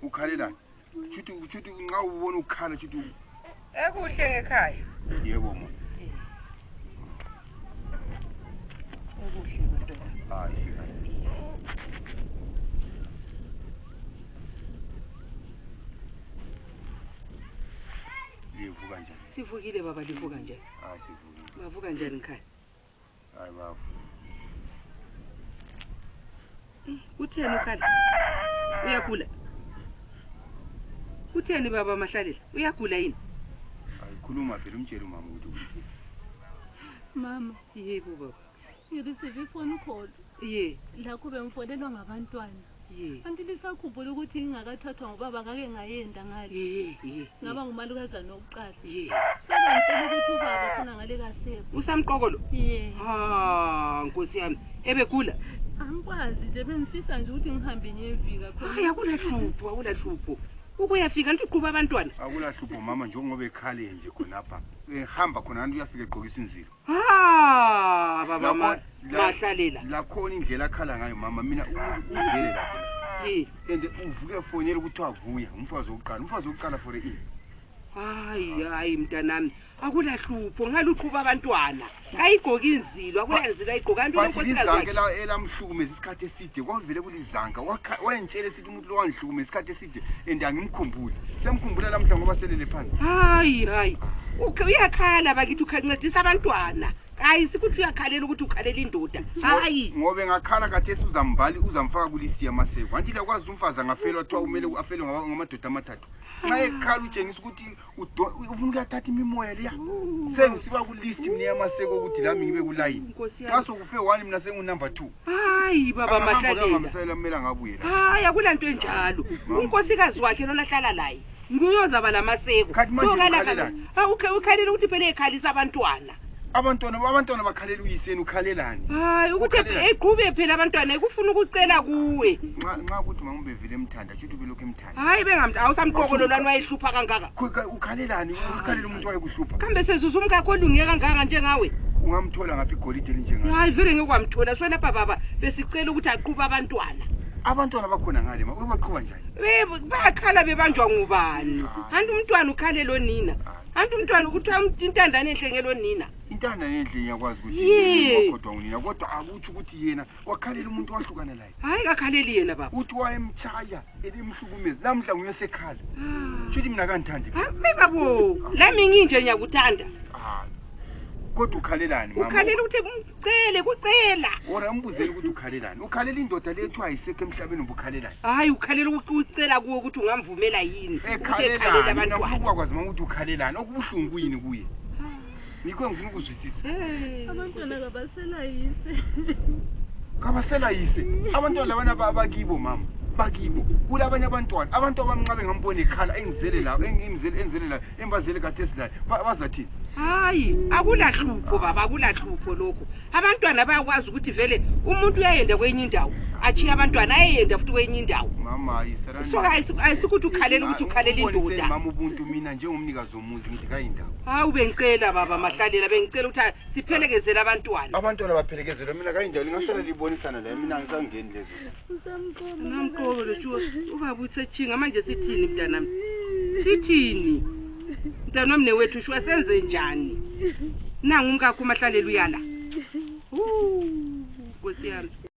ukhalelani chuthi nxa ubona ukukhala chuthi ekuhle ngekhaya yebo mo ekuhle madoda hayi fika livuka njani sivukile baba livuka njani hayi sivukile bavuka njani ngikhaya hayi bavu utheni ukhala uyagula utheni baba Mahlalela uyagula yini ayikhuluma phela umtshela umama ukuthi Mama, yebo baba ngireceive iphone call. ye La kube ngifonelwa ngabantwana. ye Kanti lisakhumbula ukuthi ngingakathathwa ngobaba ngake ngayenda ngale. ye Ngaba ngumalukazana wokuqala. ye Sekangitshela ukuthi ubaba khona ngale kasekho. usamqokolo Ye. Nkosi yami ebegula Angikwazi nje bengifisa nje ukuthi ngihambe ngiyefika khona. hayi akulahlupho ukuyafika nje uqhuba abantwana akulahlupho mama njengoba ekhale nje khonapha ehamba khona kanti uyafika egqokisa inzilo baba Mahlalela lakhona indlela akhala ngayo mama mina uzele lapho ye and uvuke efonela ukuthi avuya umfazi wokuqala for ini hayi mntanami akulahlupho ngaluqhuba abantwana ayigqoka inzilo akulanzilo ayigqoka kanti izanka elamhlukumeza isikhathi eside kwavele kulizanka wayentshela esithi umuntu lo wangihlukumeza isikhathi eside and angimkhumbuli semkhumbula lamhla ngoba selele phansi hayi uyakhala bakithi ukhancedisa abantwana hayi sikuthi uyakhalela ukuthi ukhalela indoda hayi ngoba engakhala kathesi uzamfaka kulisiya maseko kanti lakwazi umfazi angafelwa kuthiwa kumele afelwe ngamadoda amathathu nxa ekhala utshengisa ukuthi ufuna ukuyathatha imimoya leya sengisiba kulisti mina yamaseko ukuthi lami ngibe kulayini xa sokufe 1 mina sengunumber 2 hayi baba Mahlalela kumele angabuye la hayi akulanto enjalo unkosikazi wakhe lona hlala laye nguyozaba lamaseko ukhalela ukuthi phela ekhalisa abantwana abantwana bakhalela uyiseni ukhalelani hayi ukuthi eqhube phela abantwana ekufuna ukucela kuwe nxa ukuthi mama ubevile emthanda ukuthi ubelokhu emthanda hayi bengamthi awusamqokololwana wayehlupha kangaka ukhalelani ukhalela umuntu wayekushlupha kambe sezuza umkakho olungeke kangaka njengawe ungamthola ngaphi igolide elinjengayo hayi vele ngikwamthola swelapha baba besicela ukuthi aqhube abantwana bakhona ngale ma ubaqhuba njani bayakhala bebanjwa ngubani anti umntwana ukhalelo nina anti umntwana kuthiwa intandane enhlengelo nina intandane enhle ngiyakwazi ukuthi kodwa unina kodwa akuthi ukuthi yena wakhalela umuntu wahlukana laye hayi kakhaleli yena baba uthi wayemtshaya elimhlukumeza namhla nguyesekhala futhi mina kangithandi babo lami nginje ngiyakuthanda kodwa ukhalelani mama ukhalela ukuthi kucela ora mbuzeli ukuthi ukhalelani ukhalela indoda lethu ayisekho emhlabeni ubukhalelani hayi ukhalela ukuthi ucela kuwe ukuthi ungamvumela yini ekhalela abantwana ukwazi mama ukuthi ukhalelani okubuhlungu kuyini kuye ngikho ngifuna ukuzwisisa Abantwana kabasela yise abantwana labana bakibo mama bakibo kulabanye abantwana abamncabe ngambone ekhala engizele la enzele la embazele kathesi la bazathini hayi akulahlupho baba akulahlupho lokho abantwana bayakwazi ukuthi vele umuntu uyayenda kwenye indawo achiya abantwana ayenda futhi kwenye indawo mama ayisarani so ayisikuthi ukhalela ukuthi ukhalela indoda mama ubuntu mina njengomnikazi womuzi ngithi kayindawo hayi ubengicela baba Mahlalela bengicela ukuthi siphelekezele abantwana baphelekezelwe mina kayindawo lingasala libonisana la mina ngisangeni lezo namqoko lotsho ubaba utsechinga manje sithini mntanami sithini mntanami newethu shwa senze njani nangu umkakho Mahlalela uyala Nkosi yami